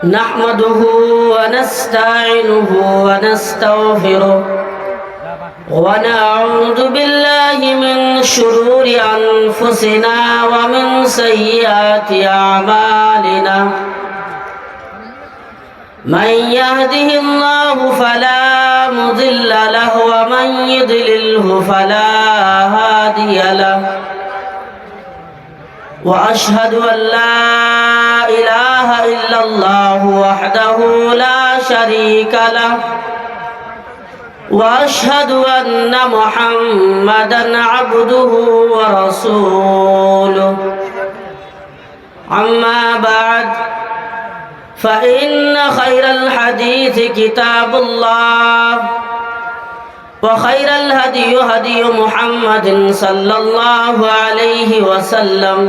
نحمده ونستعينه ونستغفره ونعوذ بالله من شرور أنفسنا ومن سيئات أعمالنا من يهده الله فلا مضل له ومن يضلله فلا هادي له وأشهد أن لا إله إلا الله وحده لا شريك له وأشهد أن محمدًا عبده ورسوله أما بعد فإن خير الحديث كتاب الله وخير الهدي هدي محمد صلى الله عليه وسلم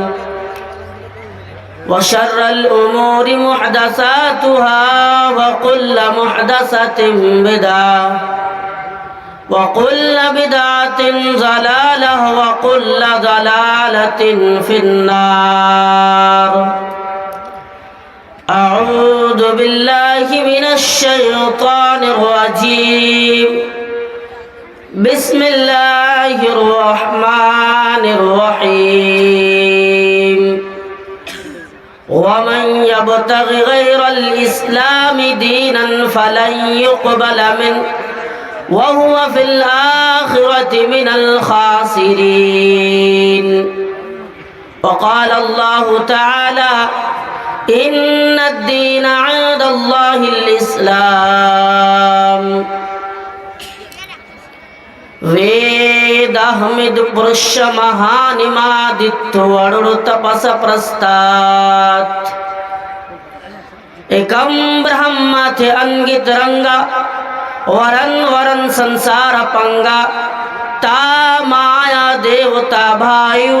وشر الأمور محدثاتها وكل محدثة بدعة وكل بدعة ضلالة وكل ضلالة في النار. أعوذ بالله من الشيطان الرجيم. بسم الله الرحمن الرحيم. ومن يبتغ غير الإسلام دينا فلن يقبل منه وهو في الآخرة من الخاسرين. وقال الله تعالى إن الدين عند الله الإسلام. ವೇದಾಹಮಿದ್ ಪುರುಷ ಮಹಾನಿಮಾದಿತ್ತು ಅರುಳು ತಪಸ ಪ್ರಸ್ತಾತ್ ಏಕಂ ಬ್ರಹ್ಮಥೆ ಅಂಗಿತ ರಂಗ ವರನ್ ವರನ್ ಸಂಸಾರ ಪಂಗ ತಾ ಮಾಯಾ ದೇವತಾ ಭಾಯು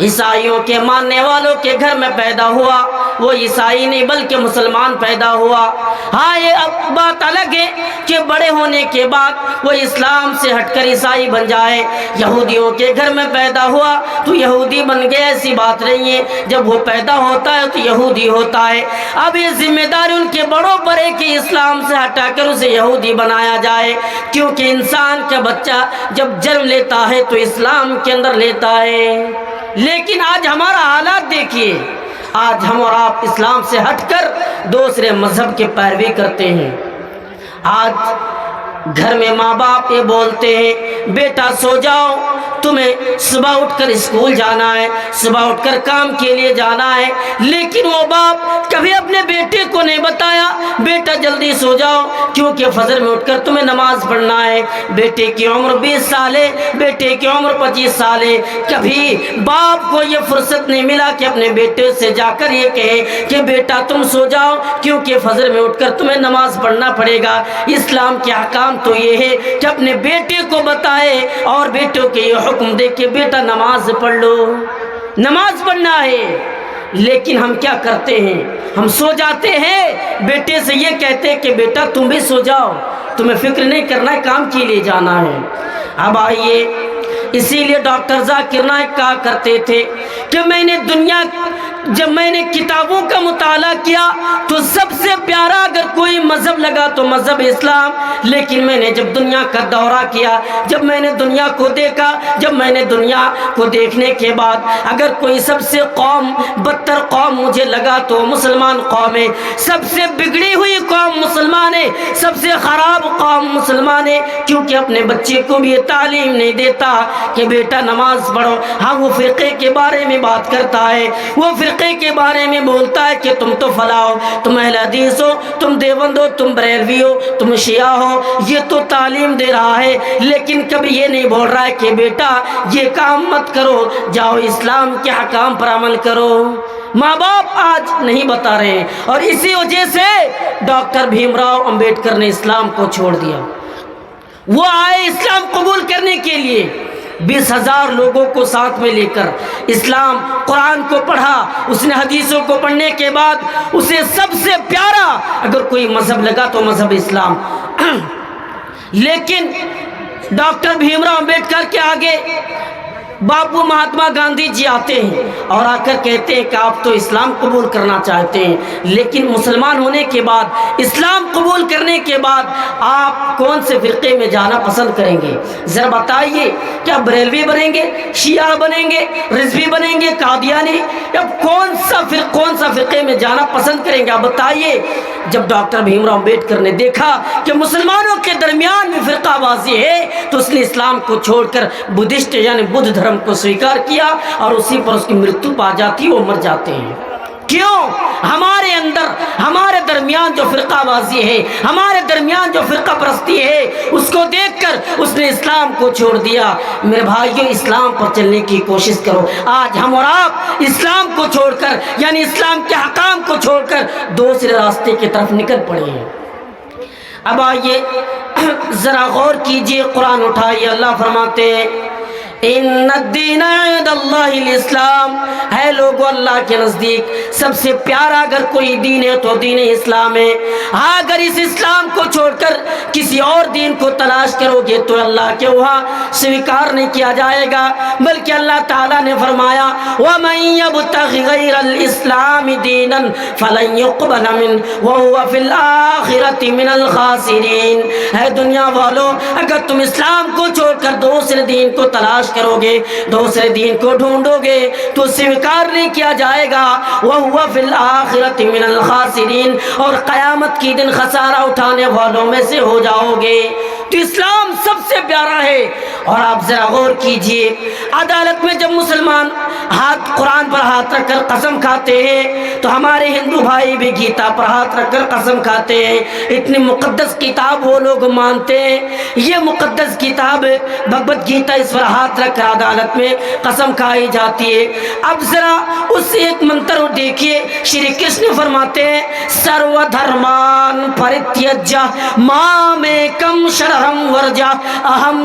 عیسائیوں کے ماننے والوں کے گھر میں پیدا ہوا، وہ عیسائی نہیں بلکہ مسلمان پیدا ہوا۔ ہاں یہ بات الگ ہے کہ بڑے ہونے کے بعد وہ اسلام سے ہٹ کر عیسائی بن جائے، یہودیوں کے گھر میں پیدا ہوا تو یہودی بن گیا، ایسی بات نہیں ہے۔ جب وہ پیدا ہوتا ہے تو یہودی ہوتا ہے۔ اب یہ ذمہ داری ان کے بڑوں پر ہے کہ اسلام سے ہٹا کر اسے یہودی بنایا جائے، کیونکہ انسان کا بچہ جب جنم لیتا ہے تو اسلام کے اندر لیتا ہے۔ لیکن آج ہمارا حالات دیکھیے، آج ہم اور آپ اسلام سے ہٹ کر دوسرے مذہب کی پیروی کرتے ہیں۔ آج گھر میں ماں باپ یہ بولتے ہیں بیٹا سو جاؤ، تمہیں صبح اٹھ کر اسکول جانا ہے، صبح اٹھ کر کام کے لیے جانا ہے، لیکن وہ باپ کبھی اپنے بیٹے کو نہیں بتایا بیٹا جلدی سو جاؤ کیونکہ فجر میں اٹھ کر تمہیں نماز پڑھنا ہے۔ بیٹے کی عمر 20 سال ہے، بیٹے کی عمر 25 سال ہے، کبھی باپ کو یہ فرصت نہیں ملا کہ اپنے بیٹے سے جا کر یہ کہے کہ بیٹا تم سو جاؤ کیونکہ فجر میں اٹھ کر تمہیں نماز پڑھنا پڑے گا۔ اسلام کے احکام تو یہ ہے کہ اپنے بیٹے کو بتائے اور بیٹوں کے یہ حکم دے کہ بیٹا نماز پڑھ لو، نماز پڑھنا ہے۔ لیکن ہم کیا کرتے ہیں، ہم سو جاتے ہیں، بیٹے سے یہ کہتے ہیں کہ بیٹا تم بھی سو جاؤ، تمہیں فکر نہیں کرنا ہے، کام کے لیے جانا ہے۔ اب آئیے، اسی لیے ڈاکٹر ذاکر نائک کہا کرتے تھے کہ جب میں نے کتابوں کا مطالعہ کیا تو سب سے پیارا اگر کوئی مذہب لگا تو مذہب اسلام، لیکن میں نے جب دنیا کا دورہ کیا، جب میں نے دنیا کو دیکھا، جب میں نے دنیا کو دیکھنے کے بعد اگر کوئی سب سے بدتر قوم مجھے لگا تو مسلمان قوم ہے، سب سے بگڑی ہوئی قوم مسلمان ہے، سب سے خراب قوم مسلمان ہے، کیونکہ اپنے بچے کو بھی یہ تعلیم نہیں دیتا کہ بیٹا نماز پڑھو۔ ہاں وہ فرقے کے بارے میں بات کرتا ہے، وہ فرقے کے بارے میں بولتا ہے کہ تم تو فلاں ہو، تم اہل حدیث ہو، تم دیوبند ہو، تم بریلوی ہو، تم شیعہ ہو، یہ تو تعلیم دے رہا ہے، لیکن کبھی یہ نہیں بول رہا ہے کہ بیٹا یہ کام مت کرو، جاؤ اسلام کے حکام پر عمل کرو۔ ماں باپ آج نہیں بتا رہے ہیں، اور اسی وجہ سے ڈاکٹر بھیم راؤ امبیڈکر نے اسلام کو چھوڑ دیا۔ وہ آئے اسلام قبول کرنے کے لیے، 20,000 لوگوں کو ساتھ میں لے کر اسلام قرآن کو پڑھا، اس نے حدیثوں کو پڑھنے کے بعد اسے سب سے پیارا اگر کوئی مذہب لگا تو مذہب اسلام۔ لیکن ڈاکٹر بھیم راؤ امبیڈکر کے آگے باپو مہاتما گاندھی جی آتے ہیں اور آ کر کہتے ہیں کہ آپ تو اسلام قبول کرنا چاہتے ہیں، لیکن مسلمان ہونے کے بعد، اسلام قبول کرنے کے بعد آپ کون سے فرقے میں جانا پسند کریں گے؟ ذرا بتائیے، کیا بریلوی بنیں گے، شیعہ بنیں گے، رضوی بنیں گے، قادیانی، یا کون سا فرقے میں جانا پسند کریں گے؟ آپ بتائیے۔ جب ڈاکٹر بھیم راؤ امبیڈکر نے دیکھا کہ مسلمانوں کے درمیان میں فرقہ بازی ہے تو اس نے اسلام کو چھوڑ کر بدھسٹ یعنی بدھ دھرم کو سویکار کیا، اور اسی پر اس کی مرتو پا جاتی ہے، وہ مر جاتے ہیں۔ کیوں؟ ہمارے اندر، ہمارے درمیان جو فرقہ بازی ہے، ہمارے درمیان جو فرقہ پرستی ہے، اس کو دیکھ کر اس نے اسلام کو چھوڑ دیا۔ میرے بھائیوں، اسلام پر چلنے کی کوشش کرو۔ آج ہم اور آپ اسلام کو چھوڑ کر یعنی اسلام کے حکام کو چھوڑ کر دوسرے راستے کی طرف نکل پڑے ہیں۔ اب آئیے ذرا غور کیجئے، قرآن اٹھائیے، اللہ فرماتے ہیں ان الدین عند اللہ الاسلام، ہے لوگوں اللہ کے نزدیک سب سے پیارا اگر کوئی دین ہے تو دین اسلام ہے۔ ہاں اگر اس اسلام کو چھوڑ کر کسی اور دین کو تلاش کرو گے تو اللہ کے وہاں سویکار نہیں کیا جائے گا، بلکہ اللہ تعالیٰ نے فرمایا وَمَن يَبْتَغِ غَيْرَ الْإِسْلَامِ دِينًا فَلَن يُقْبَلَ مِنْهُ وَهُوَ فِي الْآخِرَةِ مِنَ الْخَاسِرِينَ۔ ہے دنیا والوں، اگر تم اسلام کو چھوڑ کر دوسرے دین کو تلاش کرو گے، دوسرے دین کو ڈھونڈو گے تو سویکار نہیں کیا جائے گا۔ وَهُوَ فِي الْآخِرَةِ مِنَ الْخَاسِرِينَ، اور قیامت کی دن خسارہ اٹھانے والوں میں سے ہو جاؤ گے۔ تو اسلام سب سے پیارا ہے۔ اور آپ ذرا غور کیجئے، عدالت میں جب مسلمان قرآن پر ہاتھ رکھ کر قسم کھاتے ہیں تو ہمارے ہندو بھائی بھی گیتا پر ہاتھ رکھ کر قسم کھاتے ہیں۔ اتنی مقدس کتاب وہ لوگ مانتے ہیں، یہ مقدس کتاب بھگوت گیتا، اس پر ہاتھ رکھ کر عدالت میں قسم کھائی جاتی ہے۔ اب ذرا اس ایک منتر دیکھیے، شری کرشن فرماتے ہیں سرو دھرمان پریتیجہ مام ایکم شرہم ورجہ اہم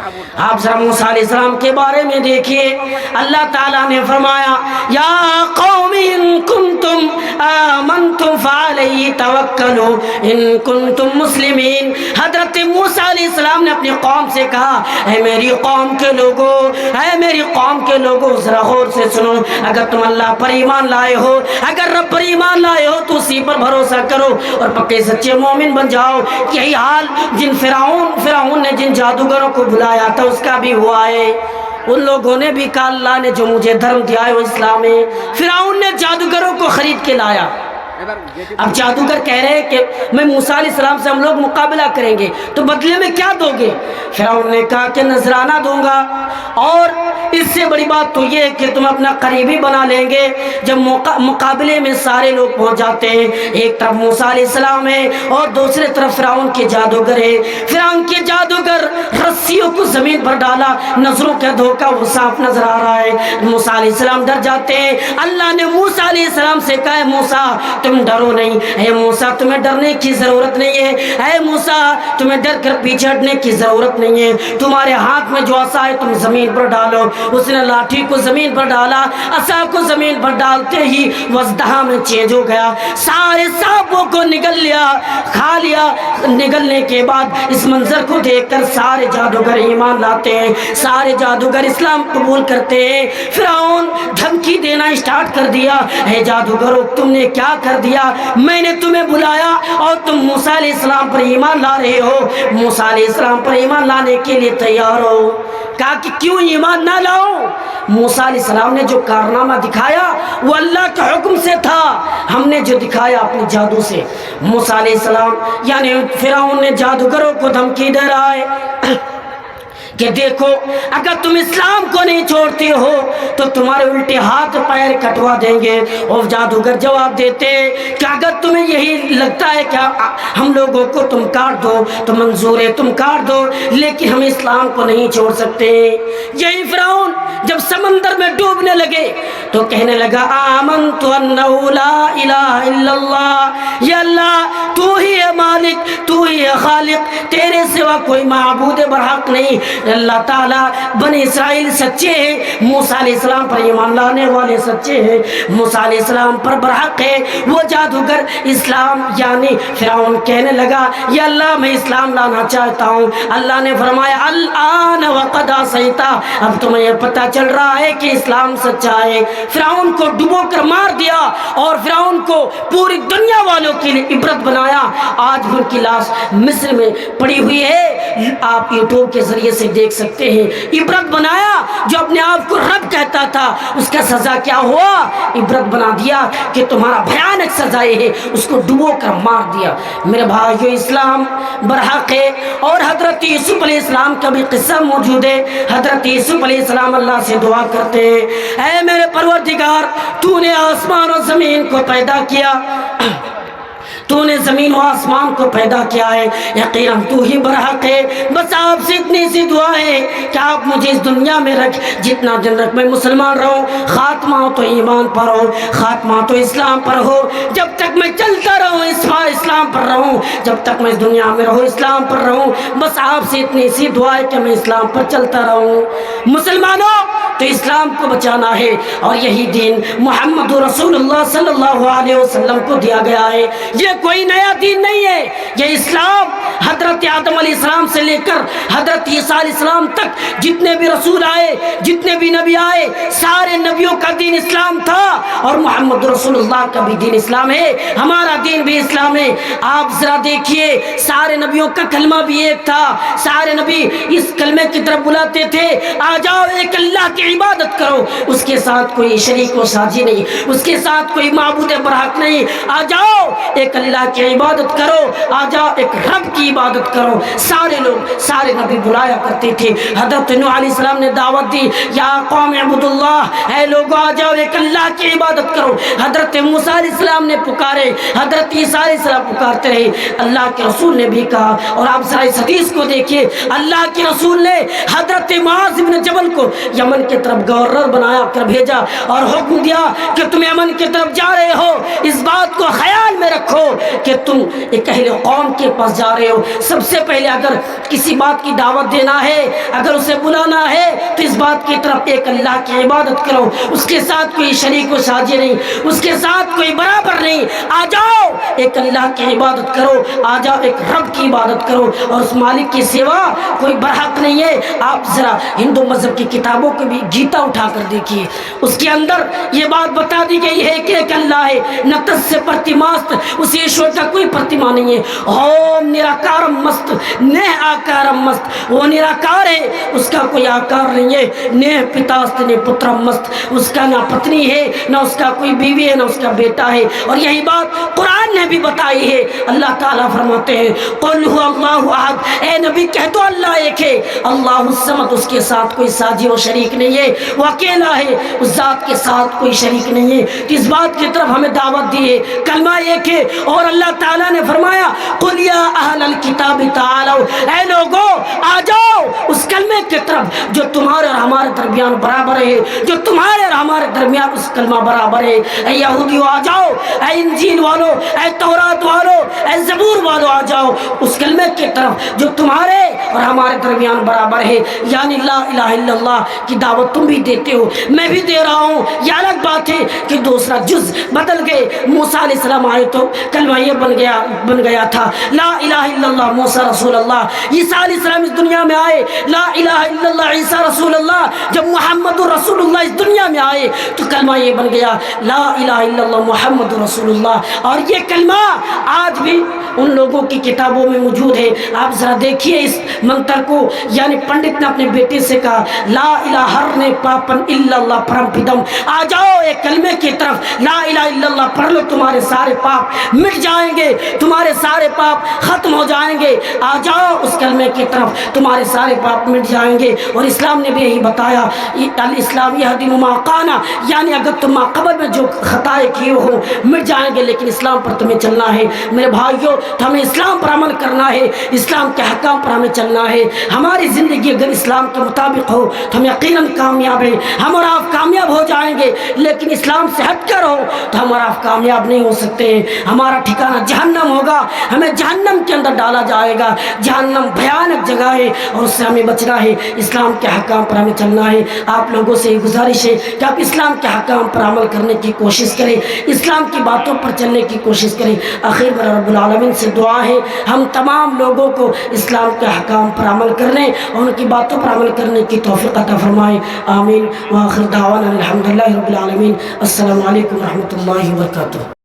آپ ذرا موسیٰ علیہ السلام کے بارے میں دیکھیے، اللہ تعالیٰ نے فرمایا یا قوم ان کنتم آمنتم فعلیہ توکلوا ان کنتم مسلمین۔ حضرت موسیٰ علیہ السلام نے اپنی قوم سے کہا اے میری قوم کے لوگوں، اے میری قوم کے لوگوں ذرا غور سے سنو، اگر تم اللہ پر ایمان لائے ہو، اگر رب پر ایمان لائے ہو تو اسی پر بھروسہ کرو اور پکے سچے مومن بن جاؤ۔ یہی حال جن فرعون نے جن جادوگروں کو بلایا تھا اس کا بھی ہوا ہے۔ ان لوگوں نے بھی کہا اللہ نے جو مجھے دھرم دیا ہے وہ اسلام ہے۔ فرعون نے جادوگروں کو خرید کے لایا۔ اب جادوگر کہہ رہے ہیں کہ میں موسیٰ علیہ السلام سے ہم لوگ مقابلہ کریں گے تو بدلے میں کیا دو گے؟ فرعون نے کہا کہ نذرانہ دوں گا، اور اس سے بڑی بات تو یہ ہے کہ تم اپنا قریبی بنا لیں گے۔ جب مقابلے میں سارے لوگ پہنچ جاتے ہیں، ایک طرف موسیٰ علیہ السلام ہے اور دوسرے طرف فرعون کے جادوگر ہے۔ فرعون کے جادوگر رسیوں کو زمین پر ڈالا، نظروں کا دھوکہ وہ صاف نظر آ رہا ہے۔ موسیٰ علیہ السلام ڈر جاتے ہیں۔ اللہ نے موسیٰ علیہ السلام سے کہا موسیٰ تم ڈرو نہیں، اے موسیٰ تمہیں ڈرنے کی ضرورت نہیں ہے، اے موسیٰ تمہیں ڈر کر پیچھے ہٹنے کی ضرورت نہیں ہے، تمہارے ہاتھ میں جو عصا ہے تم زمین پر ڈالو۔ اس نے لاٹھی کو زمین پر ڈالا، عصا کو زمین پر ڈالتے ہی وہ ازدہا میں چینج ہو گیا، سارے سانپوں کو نگل لیا، کھا لیا۔ نگلنے کے بعد اس منظر کو دیکھ کر سارے جادوگر ایمان لاتے ہیں، سارے جادوگر اسلام قبول کرتے ہیں۔ فرعون دھمکی دینا اسٹارٹ کر دیا، اے جادوگروں تم نے کیا کر دیا؟ میں نے تمہیں بلایا اور تم موسیٰ علیہ السلام پر ایمان لا رہے ہو، موسیٰ علیہ السلام پر ایمان لانے کے لیے تیار ہو۔ کہا کہ کیوں ایمان نہ لاؤ؟ موسیٰ علیہ السلام نے جو کارنامہ دکھایا وہ اللہ کے حکم سے تھا، ہم نے جو دکھایا اپنے جادو سے۔ موسیٰ علیہ السلام یعنی فرعون نے جادوگروں کو دھمکی دے رہا ہے کہ دیکھو اگر تم اسلام کو نہیں چھوڑتے ہو تو تمہارے الٹے ہاتھ پیر کٹوا دیں گے۔ اور جادوگر جواب دیتے کہ اگر تمہیں یہی لگتا ہے کہ ہم لوگوں کو تم کاٹ دو تو منظور ہے، تم کاٹ دو، لیکن ہم اسلام کو نہیں چھوڑ سکتے۔ یہی فرعون جب سمندر میں ڈوبنے لگے تو کہنے لگا آمنت انہ لا الہ الا اللہ، یا اللہ تو ہی ہے مالک، تو ہی ہے خالق، تیرے سوا کوئی معبود برحق نہیں۔ اللہ تعالیٰ بنی اسرائیل سچے ہیں، موسیٰ علیہ السلام پر ایمان لانے والے سچے ہیں، موسیٰ علیہ السلام پر برحق ہے۔ وہ جادوگر اسلام یعنی فرعون کہنے لگا یا اللہ میں اسلام لانا چاہتا ہوں۔ اللہ نے فرمایا الآن وقد عصیت، اب تمہیں یہ پتہ چل رہا ہے کہ اسلام سچا ہے۔ فرعون کو ڈبو کر مار دیا اور فرعون کو پوری دنیا والوں کے لیے عبرت بنایا۔ آج ان کی لاش مصر میں پڑی ہوئی ہے، آپ یوٹیوب کے ذریعے سے دیکھ سکتے ہیں۔ عبرت بنایا، جو اپنے آپ کو رب کہتا تھا اس کا سزا کیا ہوا؟ عبرت بنا دیا کہ تمہارا بھیانک سزا یہ ہے، اس کو ڈبو کر مار دیا۔ میرے بھائیو اسلام برحق ہے، اور حضرت یوسف علیہ السلام کا بھی قصہ موجود ہے۔ حضرت یوسف علیہ السلام اللہ سے دعا کرتے ہیں اے میرے پروردگار تو نے آسمان و زمین کو پیدا کیا، تو نے زمین و آسمان کو پیدا کیا ہے، یقیناً تو ہی برحق ہے، بس آپ سے اتنی سی دعا ہے کہ آپ مجھے اس دنیا میں رکھ، جتنا دن رکھ میں مسلمان رہوں، خاتمہ تو ایمان پر ہو، خاتمہ تو اسلام پر ہو، جب تک میں چلتا رہوں اسلام پر رہوں، جب تک میں اس دنیا میں رہوں اسلام پر رہوں، بس آپ سے اتنی سی دعا ہے کہ میں اسلام پر چلتا رہوں۔ مسلمانوں تو اسلام کو بچانا ہے، اور یہی دین محمد رسول اللہ صلی اللہ علیہ وسلم کو دیا گیا ہے۔ یہ کوئی نیا دین نہیں ہے، یہ اسلام حضرت آدم علیہ السلام سے لے کر حضرت عیسیٰ علیہ السلام تک جتنے بھی رسول آئے، جتنے بھی نبی آئے، سارے نبیوں کا دین اسلام تھا، اور محمد رسول اللہ کا بھی دین اسلام ہے، ہمارا دین بھی اسلام ہے۔ آپ ذرا دیکھیے سارے نبیوں کا کلمہ بھی ایک تھا، سارے نبی اس کلمے کی طرف بلاتے تھے آ جاؤ ایک اللہ کی عبادت کرو، اس کے ساتھ کوئی شریک و ساجی نہیں، اس کے ساتھ کوئی معبود برحق نہیں، آ جاؤ ایک اللہ کی عبادت کرو، آ جاؤ ایک رب کی عبادت کرو۔ سارے لوگ سارے نبی بلایا کرتے تھے۔ حضرت نوح علیہ السلام نے دعوت دی یا قوم اعبدوا اللہ، اے لوگوں آ جاؤ ایک اللہ کی عبادت کرو۔ حضرت موسیٰ علیہ السلام نے پکارے، حضرت عیسیٰ علیہ السلام پکارتے رہے، اللہ کے رسول نے بھی کہا۔ اور آپ ذرا اس حدیث کو دیکھیے، اللہ کے رسول نے حضرت معاذ بن جبل کو یمن کے طرف گورنر بنایا کر بھیجا اور حکم دیا کہ تم یمن کی طرف جا رہے ہو، اس بات کو خیال میں رکھو کہ تم ایک اہل قوم کے پاس جا رہے ہو، سب سے پہلے اگر کسی بات کی دعوت دینا ہے، اگر اسے بلانا ہے تو اس بات کی طرف ایک اللہ کی عبادت کرو، اس کے ساتھ کوئی شریک و ساجی نہیں، اس کے ساتھ کوئی برابر نہیں، آ جاؤ ایک اللہ کی عبادت کرو، آ جاؤ ایک رب کی عبادت کرو، اور اس مالک کے سوا کوئی برحق نہیں ہے۔ آپ ذرا ہندو مذہب کی کتابوں کو بھی گیتا اٹھا کر دیکھیے، اس کے اندر یہ بات بتا دی گئی ہے کہ ایک اللہ ہے، نتس سے پرتیماست، اس ایشور کا کوئی پرتیما نہیں ہے، اوم نراکارم مست نہ آکارم مست، وہ نراکار ہے، اس کا کوئی آکار نہیں ہے، نہ پتاست نہ پترم مست، اس کا نہ پتنی ہے، نہ اس کا کوئی بیوی ہے، نہ اس کا بیٹا ہے، اور یہی بات قرآن نے بھی بتائی ہے۔ اللہ تعالیٰ فرماتے ہیں قل هو اللہ احد، اے نبی کہہ دو اللہ ایک ہے، اللہ الصمد، اس کے ساتھ کوئی ساجی و شریک نہیں ہے، وہ اکیلا ہے، اس ذات کے ساتھ کوئی شریک نہیں ہے، تو اس بات کی طرف ہمیں دعوت دی ہے، کلمہ ایک ہے۔ اور اللہ تعالیٰ نے فرمایا قل یا اہل الکتاب تعالوا، اے لوگو آ جاؤ اس کلمے کی طرف جو تمہارے اور ہمارے درمیان برابر ہے، جو تمہارے اور ہمارے درمیان اس کلمہ برابر ہے۔ اے یہودیو آ جاؤ، اے انجیل والو، اے تورات والو، اے زبور والو آ جاؤ اس کلمے کی طرف جو تمہارے اور ہمارے درمیان برابر ہے، یعنی لا الہ الا اللہ کی دعوت تم بھی دیتے ہو، میں بھی دے رہا ہوں۔ یہ الگ بات ہے کہ دوسرا جز بدل گئے، موسیٰ علیہ السلام آئے تو کلمہ یہ بن گیا تھا لا الہ الا اللہ موسیٰ رسول اللہ، عیسیٰ علیہ السلام اس دنیا میں آئے لا الہ الا اللہ عیسیٰ رسول اللہ، جب محمد رسول اللہ اس دنیا میں آئے تو کلمہ یہ بن گیا لا الہ الا اللہ محمد رسول اللہ۔ اور یہ کلمہ آج بھی ان لوگوں کی کتابوں میں موجود ہے۔ آپ ذرا دیکھیے اس منتر کو، یعنی پنڈت نے اپنے بیٹے سے کہا لا الہ ہر نے پاپن الا اللہ پرم پدم، آ جاؤ ایک کلمے کی طرف، لا الہ الا اللہ پڑھ لو، تمہارے سارے پاپ مٹ جائیں گے، تمہارے سارے پاپ ختم ہو جائیں گے، آ جاؤ اس کلمے کی طرف، تمہارے سارے پاپ مٹ جائیں گے۔ اور اسلام نے بھی یہی بتایا، الاسلام یہدم ما کان، یعنی اگر تم قبل میں جو خطائیں کیے ہو مٹ جائیں گے، لیکن اسلام پر تمہیں چلنا ہے میرے بھائیوں، تو ہمیں اسلام پر عمل کرنا ہے، اسلام کے حکام پر ہمیں چلنا ہے۔ ہماری زندگی اگر اسلام کے مطابق ہو تو ہم یقیناً کامیاب ہیں، ہم اور آپ کامیاب ہو جائیں گے، لیکن اسلام سے ہٹ کر ہو تو ہم اور آپ کامیاب نہیں ہو سکتے ہیں، ہمارا ٹھکانہ جہنم ہوگا، ہمیں جہنم کے اندر ڈالا جائے گا۔ جہنم بھیانک جگہ ہے اور اس سے ہمیں بچنا ہے، اسلام کے حکام پر ہمیں چلنا ہے۔ آپ لوگوں سے گزارش ہے کہ آپ اسلام کے حکام پر عمل کرنے کی کوشش کریں، اسلام کی باتوں پر چلنے کی کوشش کریں۔ آخر میں رب العالمین سے دعا ہے ہم تمام لوگوں کو اسلام کے حکام پر عمل کرنے اور ان کی باتوں پر عمل کرنے کی توفیق عطا فرمائے، آمین۔ وآخر دعوانا الحمدللہ رب العالمین۔ السلام علیکم ورحمۃ اللہ وبرکاتہ۔